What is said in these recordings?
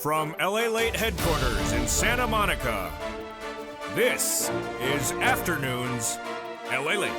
From Lalate headquarters in Santa Monica, this is Afternoons Lalate.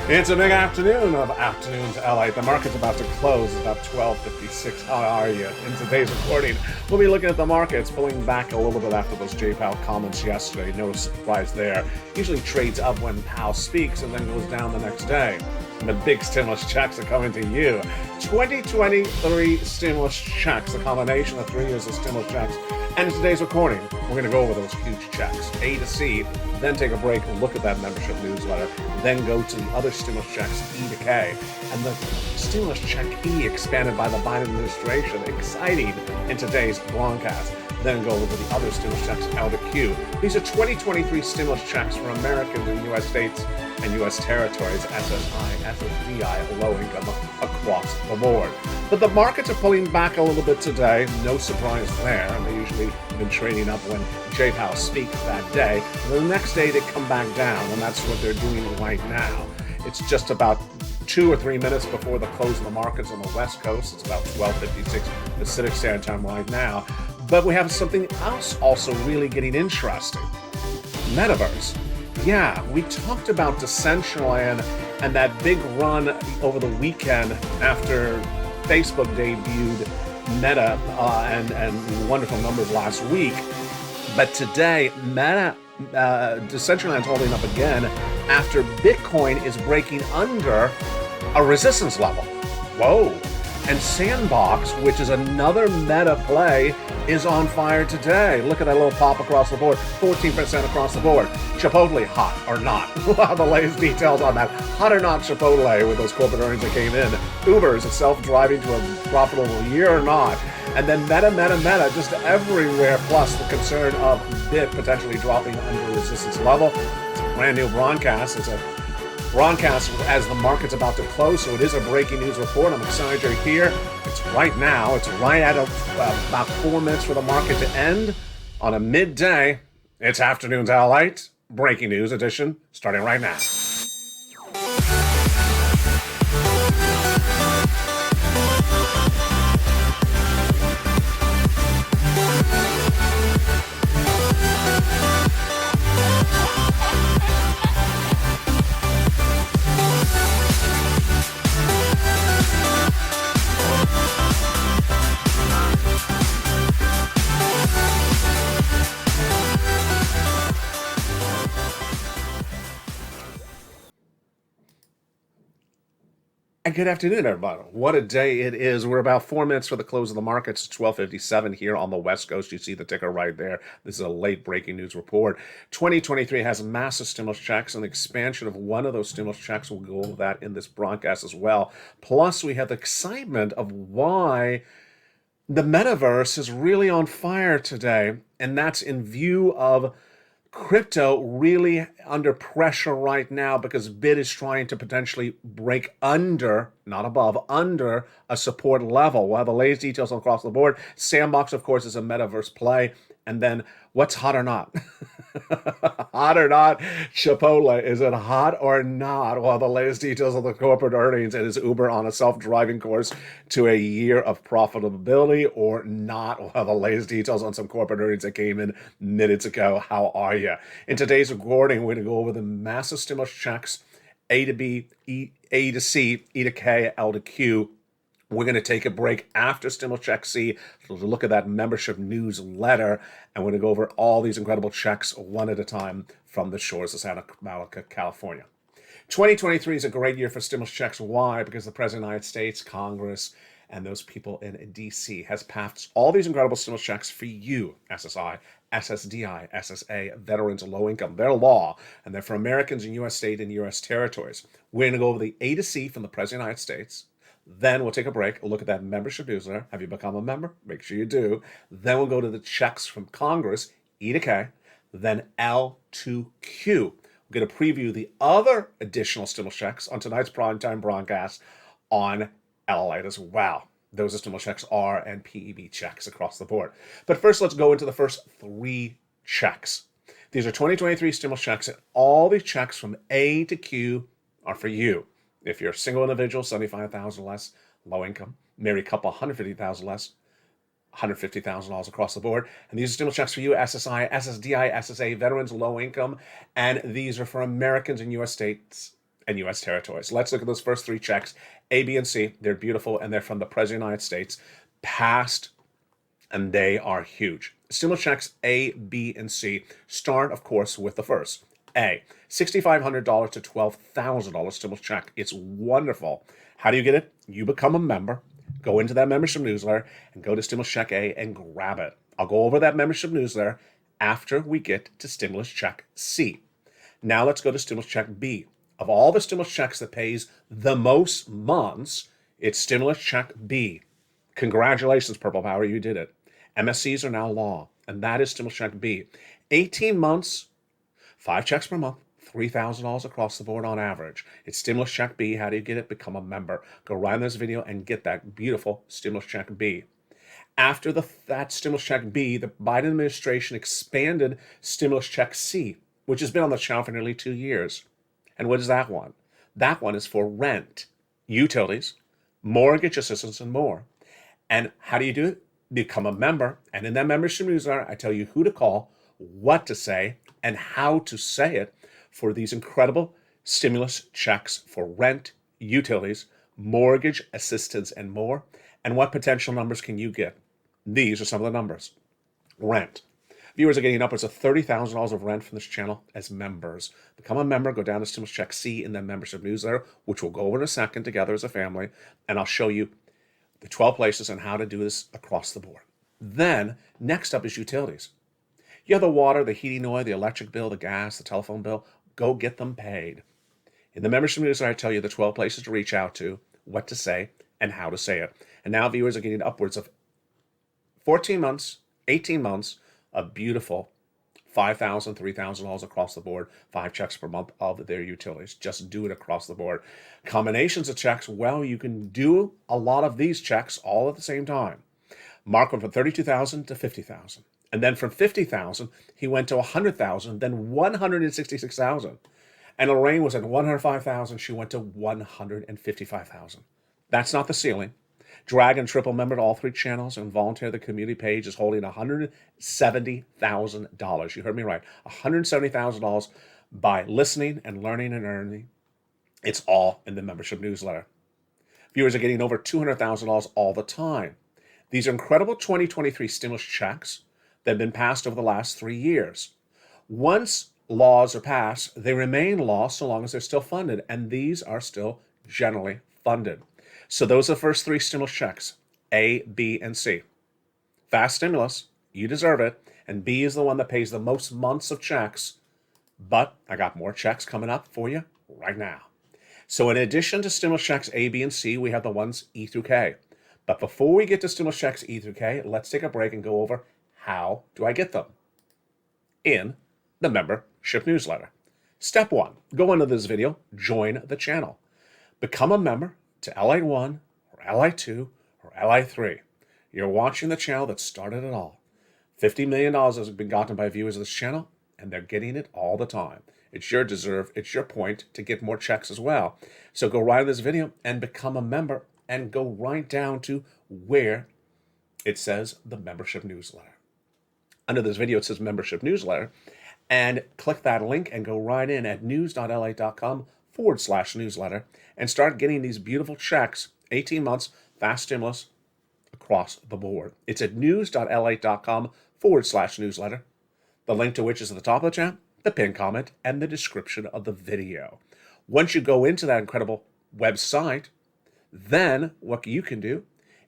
It's a big afternoon of Afternoons Lalate. The market's about to close. It's about 12:56. How are you? In today's recording, we'll be looking at the markets pulling back a little bit after those J. Powell comments yesterday. No surprise there. Usually trades up when Powell speaks and then goes down the next day. And the big stimulus checks are coming to you. 2023 stimulus checks, a combination of 3 years of stimulus checks. And in today's recording, we're going to go over those huge checks, A to C, then take a break and look at that membership newsletter, then go to the other stimulus checks, E to K. And the stimulus check E expanded by the Biden administration, exciting in today's broadcast. Then go over to the other stimulus checks, L to Q. These are 2023 stimulus checks for Americans in U.S. states and U.S. territories, SSI, SSDI, low income across the board. But the markets are pulling back a little bit today. No surprise there. And they usually have been trading up when J. Powell speaks that day. And the next day they come back down, and that's what they're doing right now. It's just about 2 or 3 minutes before the close of the markets on the West Coast. It's about 12:56 Pacific Standard Time right now. But we have something else also really getting interesting. Metaverse. Yeah, we talked about Decentraland and that big run over the weekend after Facebook debuted Meta and wonderful numbers last week. But today, Decentraland's holding up again after Bitcoin is breaking under a resistance level. Whoa. And Sandbox, which is another Meta play, is on fire today. Look at that little pop across the board, 14% across the board. Chipotle, hot or not? We'll have the latest details on that. Hot or not Chipotle with those corporate earnings that came in. Uber, is itself driving to a profitable year or not? And then Meta, just everywhere, plus the concern of Bit potentially dropping under resistance level. It's a brand new broadcast. It's a broadcast as the market's about to close, so it is a breaking news report. I'm excited you're here. It's right now. It's right at about 4 minutes for the market to end on a midday. It's Afternoons Lalate, breaking news edition, starting right now. And good afternoon, everybody. What a day it is. We're about 4 minutes for the close of the markets. 12:57 here on the West Coast. You see the ticker right there. This is a late breaking news report. 2023 has massive stimulus checks, and the expansion of one of those stimulus checks. We'll go over that in this broadcast as well. Plus, we have the excitement of why the metaverse is really on fire today, and that's in view of crypto really under pressure right now because Bit is trying to potentially break under, not above, under a support level. We'll have the latest details across the board. Sandbox, of course, is a metaverse play. And then what's hot or not? Hot or not? Chipotle, is it hot or not? Well, the latest details of the corporate earnings, and is Uber on a self-driving course to a year of profitability or not? Well, the latest details on some corporate earnings that came in minutes ago. How are you? In today's recording, we're going to go over the massive stimulus checks, A to B, A to C, E to K, L to Q. We're going to take a break after Stimulus Check C to look at that membership newsletter, and we're going to go over all these incredible checks one at a time from the shores of Santa Monica, California. 2023 is a great year for stimulus checks. Why? Because the President of the United States, Congress, and those people in D.C. has passed all these incredible stimulus checks for you, SSI, SSDI, SSA, veterans, low income. They're law, and they're for Americans in U.S. state and U.S. territories. We're going to go over the A to C from the President of the United States. Then we'll take a break, look at that membership newsletter. Have you become a member? Make sure you do. Then we'll go to the checks from Congress, E to K, then L to Q. We're going to preview the other additional stimulus checks on tonight's primetime broadcast on Lalate as well. Those are stimulus checks, R and PEBT checks across the board. But first, let's go into the first 3 checks. These are 2023 stimulus checks, and all these checks from A to Q are for you. If you're a single individual, $75,000 less, low income, married couple, $150,000 less, $150,000 across the board. And these are stimulus checks for you, SSI, SSDI, SSA, veterans, low income. And these are for Americans in U.S. states and U.S. territories. Let's look at those first three checks, A, B, and C. They're beautiful, and they're from the President of the United States, passed, and they are huge. Stimulus checks A, B, and C start, of course, with the first. A, $6,500 to $12,000 stimulus check. It's wonderful. How do you get it? You become a member, go into that membership newsletter, and go to Stimulus Check A and grab it. I'll go over that membership newsletter after we get to Stimulus Check C. Now let's go to Stimulus Check B. Of all the stimulus checks that pays the most months, it's Stimulus Check B. Congratulations, Purple Power, you did it. MSCs are now law, and that is Stimulus Check B. 18 months, 5 checks per month, $3,000 across the board on average. It's Stimulus Check B. How do you get it? Become a member. Go right in this video and get that beautiful Stimulus Check B. After that Stimulus Check B, the Biden administration expanded Stimulus Check C, which has been on the channel for nearly 2 years. And what is that one? That one is for rent, utilities, mortgage assistance, and more. And how do you do it? Become a member. And in that membership newsletter, I tell you who to call, what to say, and how to say it for these incredible stimulus checks for rent, utilities, mortgage assistance, and more. And what potential numbers can you get? These are some of the numbers. Rent. Viewers are getting upwards of $30,000 of rent from this channel as members. Become a member, go down to Stimulus Check C in the membership newsletter, which we'll go over in a second together as a family, and I'll show you the 12 places and how to do this across the board. Then, next up is utilities. You have the water, the heating oil, the electric bill, the gas, the telephone bill. Go get them paid. In the membership newsletter, I tell you the 12 places to reach out to, what to say, and how to say it. And now viewers are getting upwards of 14 months, 18 months, a beautiful $5,000, $3,000 across the board, 5 checks per month of their utilities. Just do it across the board. Combinations of checks, well, you can do a lot of these checks all at the same time. Mark went from $32,000 to $50,000. And then from $50,000, he went to $100,000, then $166,000. And Lorraine was at $105,000. She went to $155,000. That's not the ceiling. Drag and triple member to all 3 channels and volunteer the community page is holding $170,000. You heard me right. $170,000 by listening and learning and earning. It's all in the membership newsletter. Viewers are getting over $200,000 all the time. These are incredible 2023 stimulus checks that have been passed over the last 3 years. Once laws are passed, they remain law so long as they're still funded, and these are still generally funded. So those are the first 3 stimulus checks, A, B, and C. Fast stimulus, you deserve it, and B is the one that pays the most months of checks, but I got more checks coming up for you right now. So in addition to stimulus checks A, B, and C, we have the ones E through K. But before we get to stimulus checks E through K, let's take a break and go over how do I get them in the membership newsletter. Step 1, go into this video, join the channel. Become a member to Lalate 1 or Lalate 2 or Lalate 3. You're watching the channel that started it all. $50 million has been gotten by viewers of this channel, and they're getting it all the time. It's your deserve, it's your point to get more checks as well. So go right in this video and become a member and go right down to where it says the membership newsletter. Under this video, it says membership newsletter, and click that link and go right in at news.lalate.com/newsletter and start getting these beautiful checks, 18 months, fast stimulus across the board. It's at news.lalate.com/newsletter, the link to which is at the top of the chat, the pinned comment, and the description of the video. Once you go into that incredible website, then what you can do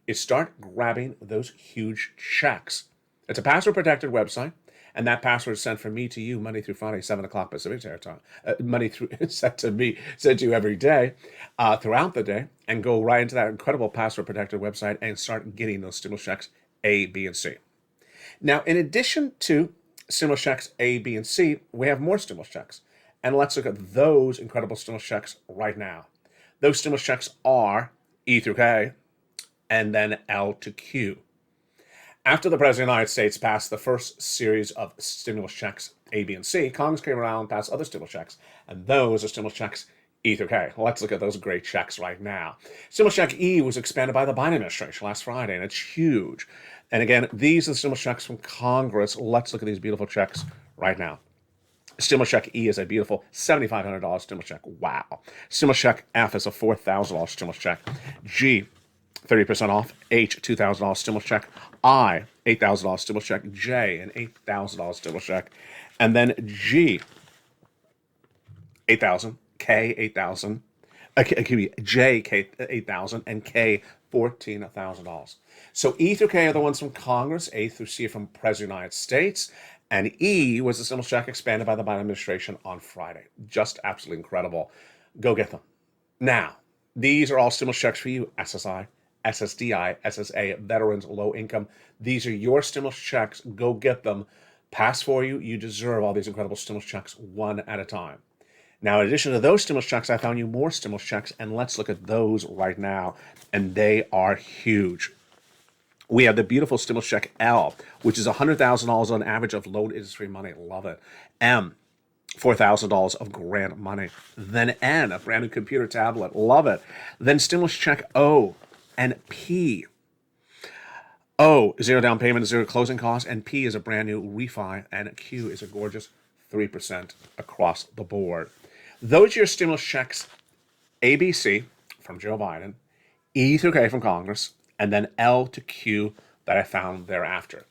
is start grabbing those huge checks. It's a password-protected website, and that password is sent from me to you Monday through Friday, 7 o'clock Pacific Standard Time. Sent to you every day, throughout the day, and go right into that incredible password-protected website and start getting those stimulus checks A, B, and C. Now, in addition to stimulus checks A, B, and C, we have more stimulus checks. And let's look at those incredible stimulus checks right now. Those stimulus checks are E through K, and then L to Q. After the President of the United States passed the first series of stimulus checks A, B, and C, Congress came around and passed other stimulus checks, and those are stimulus checks E through K. Let's look at those great checks right now. Stimulus check E was expanded by the Biden administration last Friday, and it's huge. And again, these are the stimulus checks from Congress. Let's look at these beautiful checks right now. Stimulus check E is a beautiful $7,500 stimulus check. Wow. Stimulus check F is a $4,000 stimulus check. G, 30% off. H, $2,000 stimulus check. I, $8,000 stimulus check. J, an $8,000 stimulus check. And then G, 8,000. K, 8,000. J, K, 8,000. And K, $14,000. So E through K are the ones from Congress. A through C are from President of the United States. And E was the stimulus check expanded by the Biden administration on Friday. Just absolutely incredible. Go get them. Now, these are all stimulus checks for you. SSI, SSDI, SSA, veterans, low income. These are your stimulus checks. Go get them. Pass for you. You deserve all these incredible stimulus checks one at a time. Now, in addition to those stimulus checks, I found you more stimulus checks, and let's look at those right now. And they are huge. We have the beautiful stimulus check L, which is $100,000 on average of loan industry money. Love it. M, $4,000 of grant money. Then N, a brand new computer tablet. Love it. Then stimulus check O and P. O, zero down payment, zero closing costs, and P is a brand new refi, and Q is a gorgeous 3% across the board. Those are your stimulus checks, ABC from Joe Biden, E through K from Congress, and then L to Q that I found thereafter.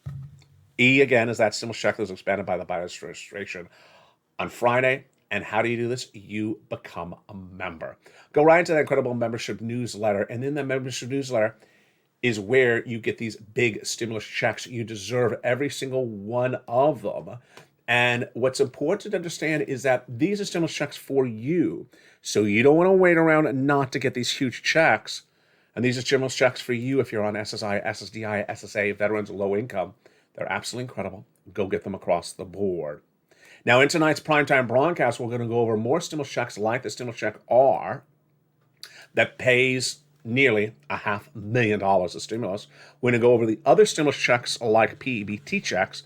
E, again, is that stimulus check that was expanded by the Biden administration on Friday. And how do you do this? You become a member. Go right into that incredible membership newsletter. And in that membership newsletter is where you get these big stimulus checks. You deserve every single one of them. And what's important to understand is that these are stimulus checks for you. So you don't want to wait around not to get these huge checks. And these are stimulus checks for you if you're on SSI, SSDI, SSA, veterans, low income. They're absolutely incredible. Go get them across the board. Now, in tonight's primetime broadcast, we're going to go over more stimulus checks like the stimulus check R that pays nearly $500,000 of stimulus. We're going to go over the other stimulus checks like PEBT checks,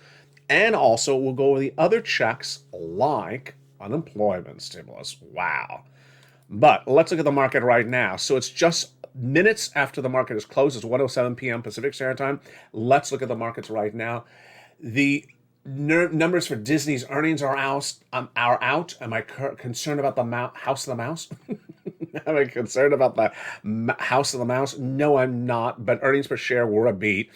and also we'll go over the other checks like unemployment stimulus. Wow. But let's look at the market right now. So it's just minutes after the market is closed. It's 1:07 p.m. Pacific Standard Time. Let's look at the markets right now. The numbers for Disney's earnings are out. Am I concerned about the House of the Mouse? Am I concerned about the House of the Mouse? No, I'm not. But earnings per share were a beat.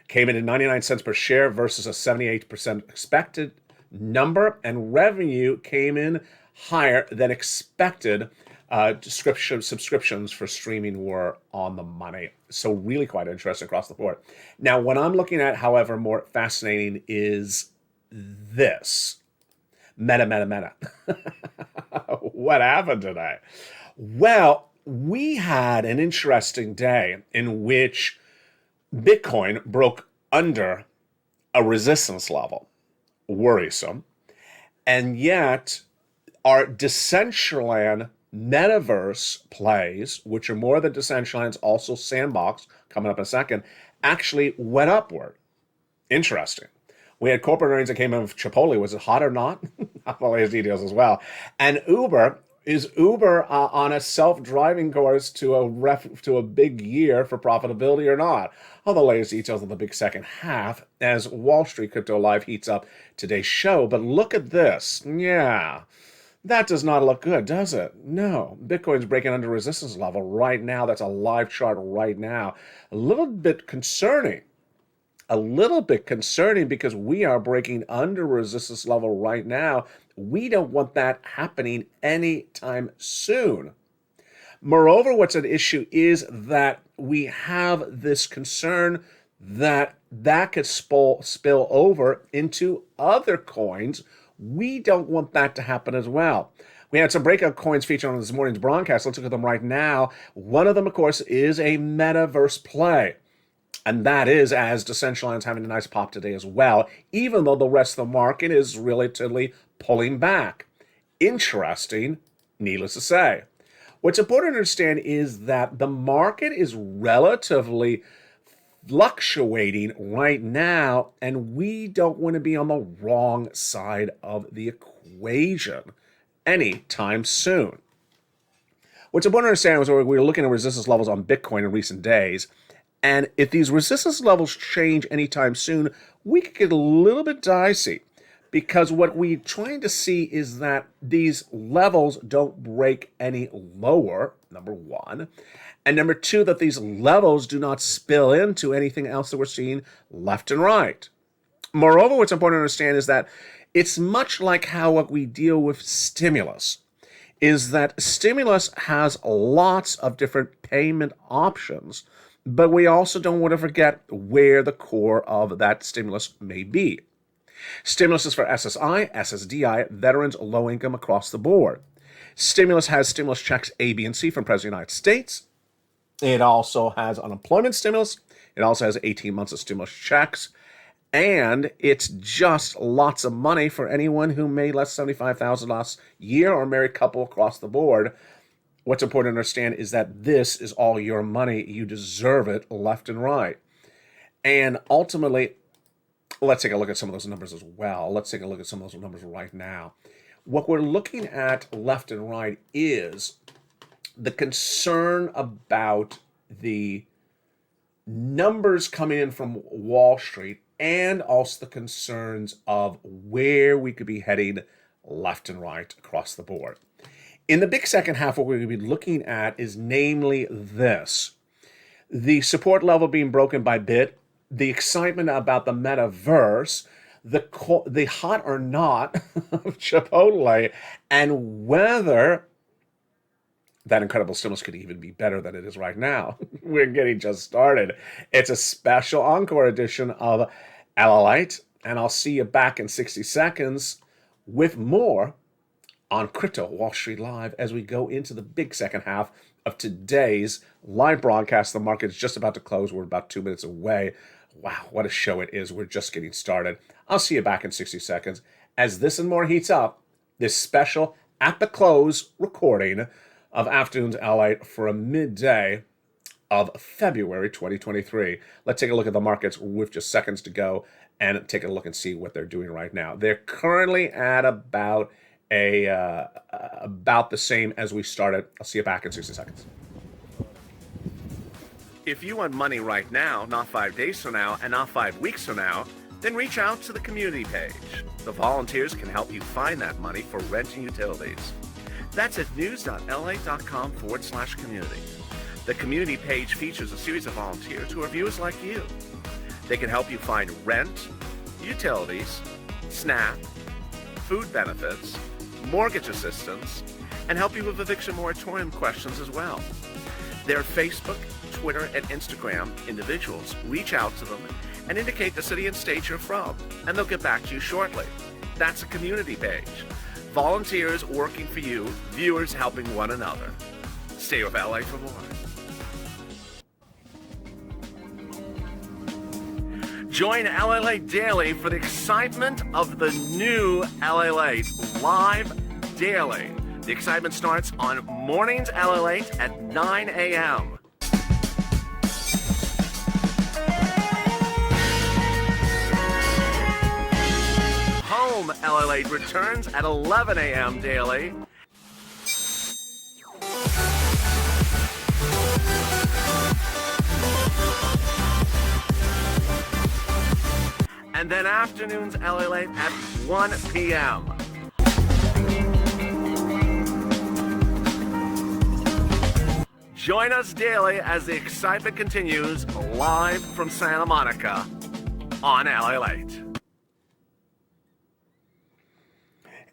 Came in at 99 cents per share versus a 78% expected number. And revenue came in higher than expected. Subscriptions for streaming were on the money. So really quite interesting across the board. Now, what I'm looking at, however, more fascinating is this. Meta. What happened today? Well, we had an interesting day in which Bitcoin broke under a resistance level. Worrisome. And yet, our Decentraland metaverse plays, which are more than Decentraland's, also Sandbox, coming up in a second, actually went upward. Interesting. We had corporate earnings that came in of Chipotle. Was it hot or not? I'll follow his details as well. And Uber, is Uber on a self-driving course to a big year for profitability or not? All the latest details of the big second half as Wall Street Crypto Live heats up today's show. But look at this. Yeah. That does not look good, does it? No. Bitcoin's breaking under resistance level right now. That's a live chart right now. A little bit concerning. Because we are breaking under resistance level right now. We don't want that happening anytime soon. Moreover, what's at issue is that we have this concern that could spill over into other coins. We don't want that to happen as well. We had some breakout coins featured on this morning's broadcast. Let's look at them right now. One of them, of course, is a metaverse play. And that is as Decentraland's having a nice pop today as well, even though the rest of the market is relatively pulling back. Interesting, needless to say. What's important to understand is that the market is relatively fluctuating right now, and we don't want to be on the wrong side of the equation anytime soon. What's important to understand is we're looking at resistance levels on Bitcoin in recent days. And if these resistance levels change anytime soon, we could get a little bit dicey, because what we're trying to see is that these levels don't break any lower, number one. And number two, that these levels do not spill into anything else that we're seeing left and right. Moreover, what's important to understand is that it's much like how what we deal with stimulus, is that stimulus has lots of different payment options, but we also don't want to forget where the core of that stimulus may be. Stimulus is for SSI, SSDI, veterans, low income across the board. Stimulus has stimulus checks A, B, and C from President of the United States. It also has unemployment stimulus. It also has 18 months of stimulus checks. And it's just lots of money for anyone who made less than $75,000 last year, or a married couple across the board. What's important to understand is that this is all your money. You deserve it left and right. And ultimately, let's take a look at some of those numbers as well. Let's take a look at some of those numbers right now. What we're looking at left and right is the concern about the numbers coming in from Wall Street, and also the concerns of where we could be heading left and right across the board. In the big second half, what we're going to be looking at is namely this: the support level being broken by bit, the excitement about the metaverse, the hot or not of Chipotle, and whether that incredible stimulus could even be better than it is right now. We're getting just started. It's a special encore edition of Lalate, and I'll see you back in 60 seconds with more on Crypto Wall Street Live as we go into the big second half of today's live broadcast. The market is just about to close. We're about 2 minutes away. Wow, what a show it is. We're just getting started. I'll see you back in 60 seconds as this and more heats up. This special at the close recording of Afternoons Lalate for a midday of February 2023. Let's take a look at the markets with just seconds to go and take a look and see what they're doing right now. They're currently at about the same as we started. I'll see you back in 60 seconds. If you want money right now, not 5 days from now, and not 5 weeks from now, then reach out to the community page. The volunteers can help you find that money for rent and utilities. That's at news.la.com/community. The community page features a series of volunteers who are viewers like you. They can help you find rent, utilities, SNAP, food benefits, mortgage assistance, and help you with eviction moratorium questions as well. Their Facebook, Twitter, and Instagram individuals reach out to them and indicate the city and state you're from, and they'll get back to you shortly. That's a community page. Volunteers working for you, viewers helping one another. Stay with LA for more. Join Lalate Daily for the excitement of the new Lalate live daily. The excitement starts on mornings Lalate at 9 a.m. Home Lalate returns at 11 a.m. daily. And then afternoons Lalate at 1 p.m. Join us daily as the excitement continues live from Santa Monica on Lalate.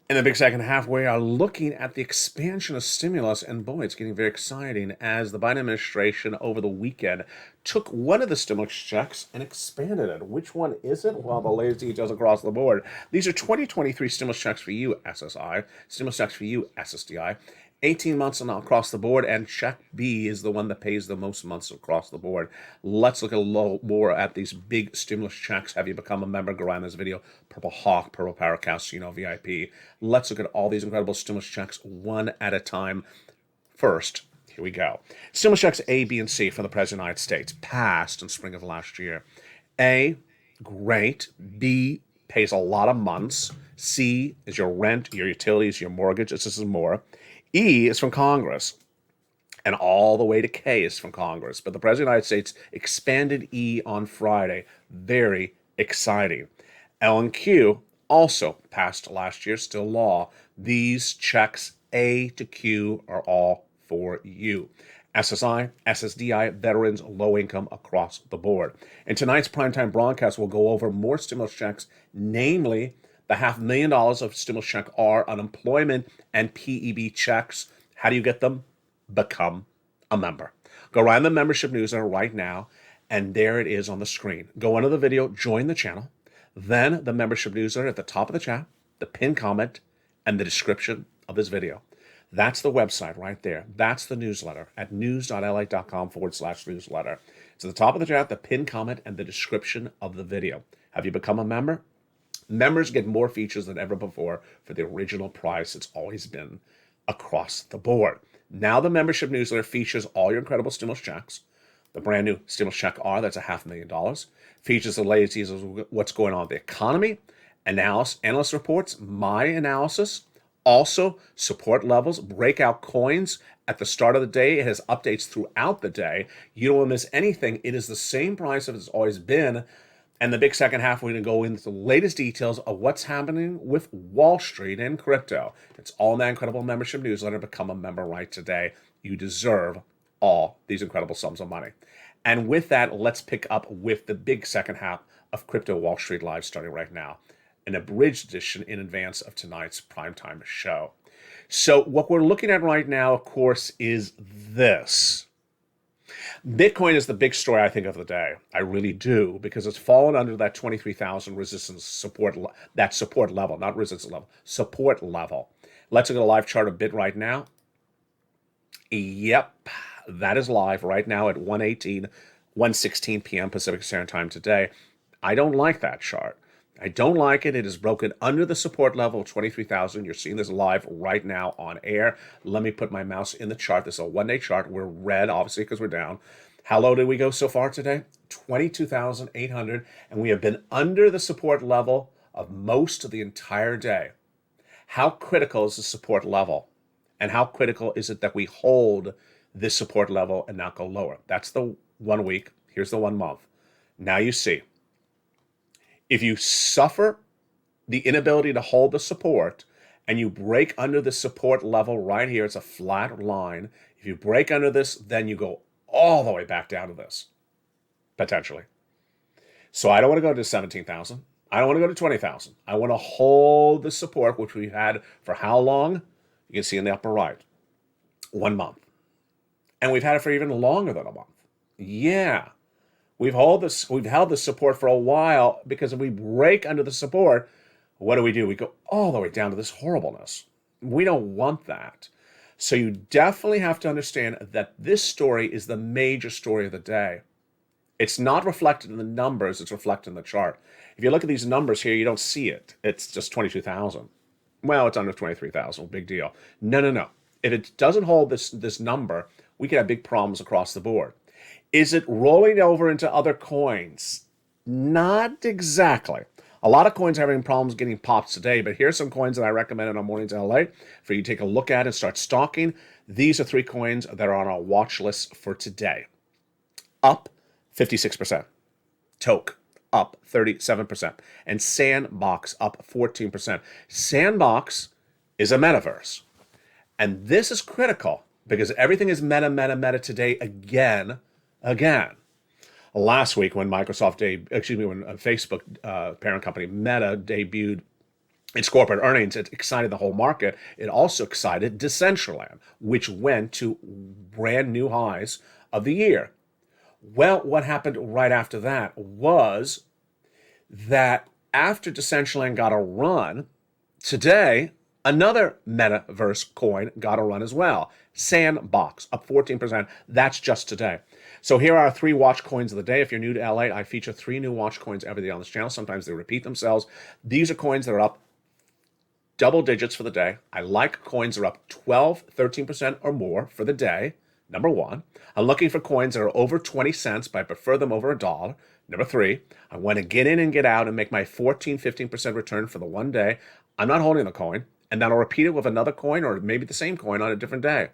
In the big second half, we are looking at the expansion of stimulus, and boy, it's getting very exciting as the Biden administration over the weekend took one of the stimulus checks and expanded it. Which one is it? Well, the latest details across the board. These are 2023 stimulus checks for you, SSI, stimulus checks for you, SSDI, 18 months across the board, and check B is the one that pays the most months across the board. Let's look a little more at these big stimulus checks. Have you become a member? Go around this video. Purple Hawk, Purple Power Casino VIP. Let's look at all these incredible stimulus checks one at a time. First, here we go. Stimulus checks A, B, and C from the President of the United States, passed in spring of last year. A, great. B, pays a lot of months. C is your rent, your utilities, your mortgage. This is more. E is from Congress. and all the way to K is from Congress. But the President of the United States expanded E on Friday. Very exciting. L and Q also passed last year, still law. These checks A to Q are all for you. SSI, SSDI, veterans, low income across the board. In tonight's primetime broadcast, we'll go over more stimulus checks, namely the $500,000 of stimulus check R, unemployment, and PEB checks. How do you get them? Become a member. Go right on the membership newsletter right now, and there it is on the screen. Go under the video, join the channel, then the membership newsletter at the top of the chat, the pinned comment, and the description of this video. That's the website right there. That's the newsletter at news.lalate.com/newsletter. It's at the top of the chat, the pinned comment, and the description of the video. Have you become a member? Members get more features than ever before for the original price it's always been across the board. Now the membership newsletter features all your incredible stimulus checks. The brand new stimulus check R, that's $500,000. Features the latest of what's going on with the economy, analyst reports, my analysis, also support levels, breakout coins at the start of the day. It has updates throughout the day. You don't want to miss anything. It is the same price as it's always been. And the big second half, we're going to go into the latest details of what's happening with Wall Street and crypto. It's all in that incredible membership newsletter. Become a member right today. You deserve all these incredible sums of money. And with that, let's pick up with the big second half of Crypto Wall Street Live starting right now, an abridged edition in advance of tonight's primetime show. So what we're looking at right now, of course, is this. Bitcoin is the big story, I think, of the day. I really do, because it's fallen under that 23,000 resistance support, that support level, not resistance level, support level. Let's look at a live chart of Bit right now. Yep, that is live right now at 1:16 p.m. Pacific Standard Time today. I don't like that chart. I don't like it. It is broken under the support level of 23,000. You're seeing this live right now on air. Let me put my mouse in the chart. This is a one-day chart. We're red, obviously, because we're down. How low did we go so far today? 22,800, and we have been under the support level of most of the entire day. How critical is the support level? And how critical is it that we hold this support level and not go lower? That's the 1 week. Here's the 1 month. Now you see. If you suffer the inability to hold the support and you break under the support level right here, it's a flat line. If you break under this, then you go all the way back down to this, potentially. So I don't want to go to 17,000. I don't want to go to 20,000. I want to hold the support, which we've had for how long? You can see in the upper right, 1 month. And we've had it for even longer than a month. Yeah. We've held this support for a while, because if we break under the support, what do? We go all the way down to this horribleness. We don't want that. So you definitely have to understand that this story is the major story of the day. It's not reflected in the numbers, it's reflected in the chart. If you look at these numbers here, you don't see it. It's just 22,000. Well, it's under 23,000, big deal. No. If it doesn't hold this number, we could have big problems across the board. Is it rolling over into other coins? Not exactly. A lot of coins are having problems getting popped today, but here's some coins that I recommended on Mornings in LA for you to take a look at and start stalking. These are 3 coins that are on our watch list for today. Up 56%. Toke up 37%. And Sandbox up 14%. Sandbox is a metaverse. And this is critical because everything is meta today again. Last week when when Facebook parent company Meta debuted its corporate earnings, it excited the whole market. It also excited Decentraland, which went to brand new highs of the year. Well, what happened right after that was that after Decentraland got a run, today another metaverse coin got a run as well. Sandbox up 14%. That's just today. So here are 3 watch coins of the day. If you're new to LA, I feature 3 new watch coins every day on this channel. Sometimes they repeat themselves. These are coins that are up double digits for the day. I like coins that are up 12, 13% or more for the day. Number 1. I'm looking for coins that are over 20 cents, but I prefer them over $1. Number 3, I want to get in and get out and make my 14, 15% return for the one day. I'm not holding the coin, and then I'll repeat it with another coin or maybe the same coin on a different day.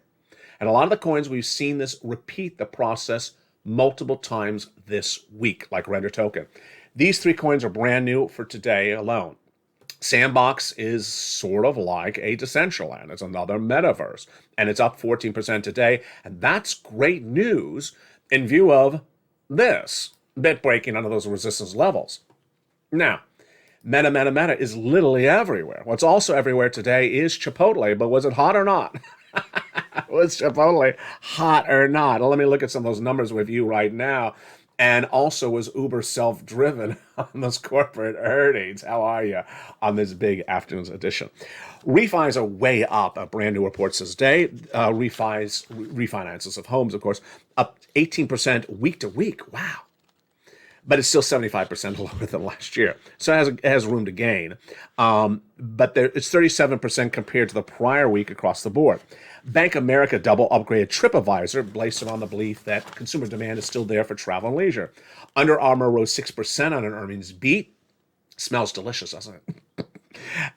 And a lot of the coins, we've seen this repeat the process multiple times this week, like Render Token. These 3 coins are brand new for today alone. Sandbox is sort of like a Decentraland. It's another metaverse, and it's up 14% today. And that's great news in view of this bit breaking under those resistance levels. Now, Meta is literally everywhere. What's also everywhere today is Chipotle, but was it hot or not? Was Chipotle hot or not? Well, let me look at some of those numbers with you right now. And also, was Uber self-driven on those corporate earnings? How are you on this big afternoon's edition? Refis are way up. A brand new report says today. Refinances of homes, of course, up 18% week to week. Wow. But it's still 75% lower than last year. So it has room to gain. But it's 37% compared to the prior week across the board. Bank of America double upgraded TripAdvisor based on the belief that consumer demand is still there for travel and leisure. Under Armour rose 6% on an earnings beat. Smells delicious, doesn't it?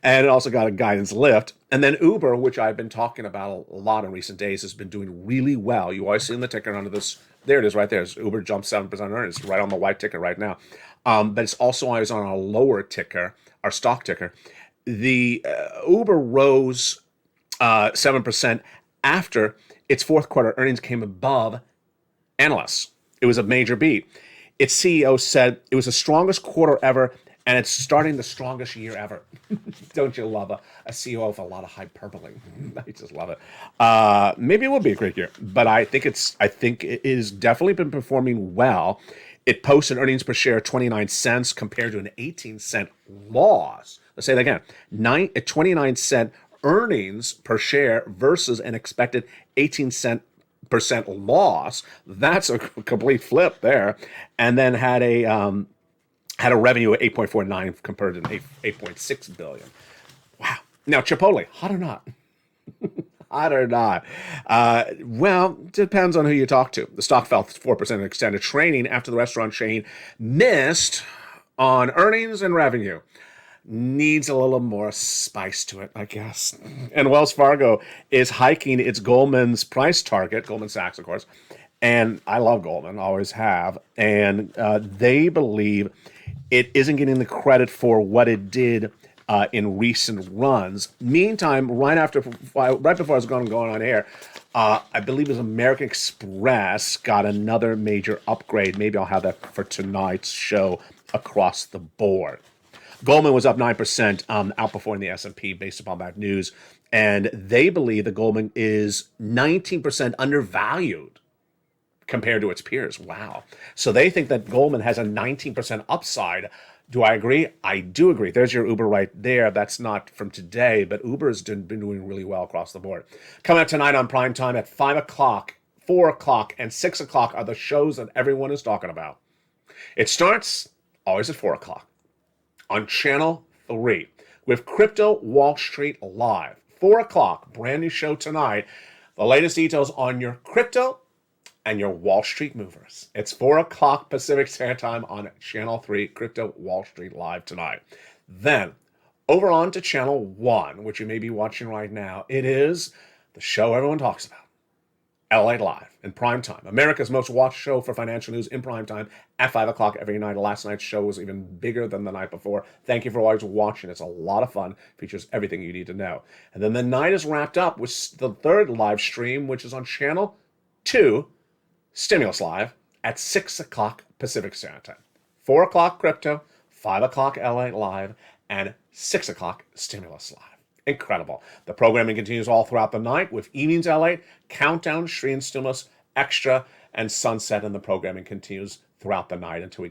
And it also got a guidance lift. And then Uber, which I've been talking about a lot in recent days, has been doing really well. You always see in the ticker under this. There it is right there. Uber jumped 7% on earnings. It's right on the white ticker right now. But it's also always on our lower ticker, our stock ticker. The Uber rose 7% after its fourth quarter earnings came above analysts. It was a major beat. Its CEO said it was the strongest quarter ever, and it's starting the strongest year ever. Don't you love a CEO with a lot of hyperbole? I just love it. Maybe it will be a great year, but I think it has definitely been performing well. It posted earnings per share 29 cents compared to an 18-cent loss. Let's say that again. 29-cent earnings per share versus an expected 18% loss. That's a complete flip there. And then had a revenue of 8.49 compared to 8.6 billion. Wow. Now Chipotle, hot or not? Hot or not? Well, depends on who you talk to. The stock fell 4% in extended trading after the restaurant chain missed on earnings and revenue. Needs a little more spice to it, I guess. And Wells Fargo is hiking its Goldman's price target, Goldman Sachs, of course. And I love Goldman, always have. And they believe it isn't getting the credit for what it did in recent runs. Meantime, right before I was going on air, I believe it was American Express got another major upgrade. Maybe I'll have that for tonight's show across the board. Goldman was up 9%, outperforming the S&P based upon that news. And they believe that Goldman is 19% undervalued compared to its peers. Wow. So they think that Goldman has a 19% upside. Do I agree? I do agree. There's your Uber right there. That's not from today, but Uber has been doing really well across the board. Coming up tonight on prime time at 5 o'clock, 4 o'clock, and 6 o'clock are the shows that everyone is talking about. It starts always at 4 o'clock on Channel 3 with Crypto Wall Street Live. 4 o'clock, brand new show tonight. The latest details on your crypto and your Wall Street movers. It's 4 o'clock Pacific Standard Time on Channel 3, Crypto Wall Street Live tonight. Then, over on to Channel 1, which you may be watching right now. It is the show everyone talks about, Lalate Live, in prime time. America's most watched show for financial news in prime time at 5 o'clock every night. Last night's show was even bigger than the night before. Thank you for always watching. It's a lot of fun. Features everything you need to know. And then the night is wrapped up with the third live stream, which is on Channel 2, Stimulus Live, at 6 o'clock Pacific Standard Time. 4 o'clock Crypto, 5 o'clock Lalate Live, and 6 o'clock Stimulus Live. Incredible. The programming continues all throughout the night with Evenings LA, Countdown, Shreen Stimulus, Extra, and Sunset, and the programming continues throughout the night until we go